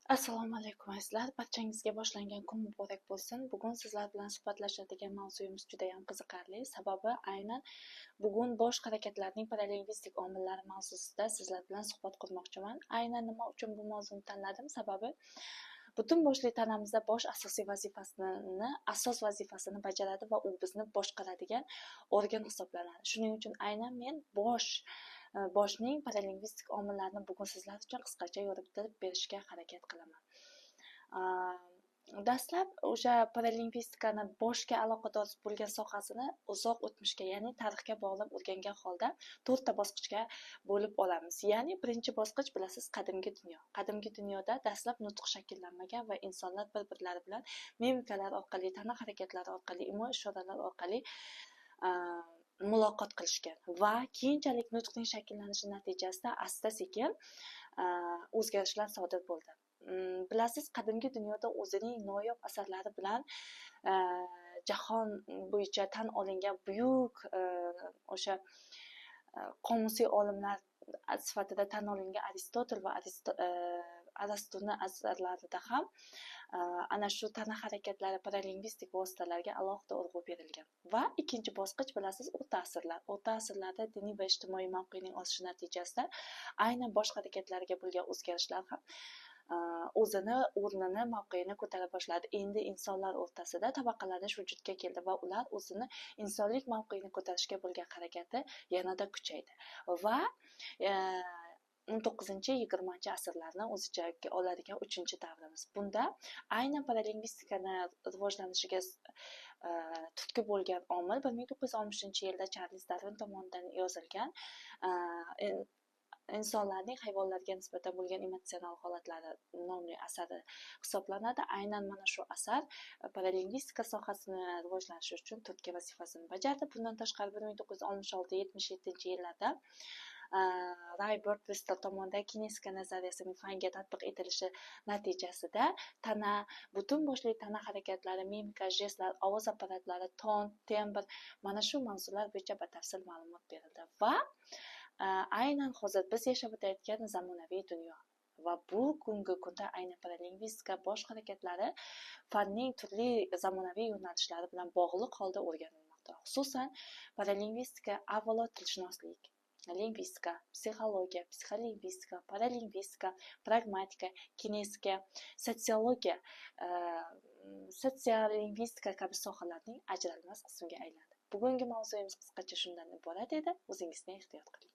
Assalomu alaykum azizlar, barchangizga boshlangan kun muborak bo'lsin. Bugun sizlar bilan suhbatlashadigan mavzuyimiz juda ham qiziqarli. Sababi aynan bugun bosh harakatlarning parallingvistik omillari mavzusida sizlar bilan suhbat qurmoqchiman. Aynan nima uchun bu mavzuni tanladim? Sababi butun boshli tanamizda bosh asos vazifasini bajaradi va u bizni boshqaradigan organ hisoblanadi. Shuning uchun aynan men boshning parallingvistik omillarini bugun sizlar uchun qisqacha yoritib berishga harakat qilaman. Dastlab o'sha parallingvistikani boshga aloqador bo'lgan sohasini uzoq o'tmishga, ya'ni tarixga bog'lab o'rgangan holda 4 ta bosqichga bo'lib olamiz. Ya'ni birinchi bosqich bilasiz, qadimgi dunyo. Qadimgi dunyoda dastlab nutq shakllanmagan va insonlar bir-birlari bilan mimikalar orqali, tana harakatlari orqali, imo-ishoralar orqali muloqot qilishgan va keyinchalik nutqning shakllanishi natijasida asta-sekin o'zgarishlar sodir bo'ldi. Bilasiz, qadimgi dunyoda o'zining noyob asarlari bilan jahon bo'yicha tan olingan buyuk o'sha qomusiy olimlar sifatida tan olingan Aristotel va Arastuni asarlarida ham ana shu tana harakatlari parallingvistik vositalarga alohida urg'u berilgan. Va ikkinchi bosqich bilasiz, o'rta asrlar. O'rta asrlarda diniy va ijtimoiy mavqening o'sishi natijasida aynan bosh harakatlariga bo'lgan o'zgarishlar ham o'zini o'rnini, mavqeini ko'tara boshladi. Endi insonlar o'rtasida tabaqalanish vujudga keldi va ular o'zini insonlik mavqeini ko'tarishga bo'lgan harakati yanada kuchaydi. Va 19-20 asrlarni o'z ichiga oladigan 3-davrimiz. Bunda aynan parallingvistikani rivojlanishiga turtki bo'lgan omil 1960-yilda Charles Darwin tomonidan yozilgan insonlarning hayvonlarga nisbatan bo'lgan emotsional holatlari nomli asari hisoblanadi. Aynan mana shu asar parallingvistika sohasini rivojlanishi uchun turtki vazifasini bajardi. Bundan tashqari 1966-77-yillarda Ray Birdwhistell tomonidan kinesika nazariyasi fanga tatbiq etilishi natijasida butun boshli tana harakatlari, mimika, jestlar, ovoz apparatlari, ton, tembr, mana shu mavzular bo'yicha batafsil ma'lumot berildi va aynan hozir biz yashab o'tayotgan zamonaviy dunyo va bugungi kunda aynan parallingvistika bosh harakatlari fanning turli zamonaviy yo'nalishlari bilan bog'liq holda o'rganilmoqda. Xususan, parallingvistika avvalo tilshunoslik, lingvistika, psixologiya, psixolingvistika, parallingvistika, pragmatika, kinesika, sotsiologiya, sotsiolingvistika kabi sohalarning ajralmas qismiga aylandi. Bugungi mavzuyimiz qisqacha shundan iborat edi. O'zingizni ehtiyot qiling.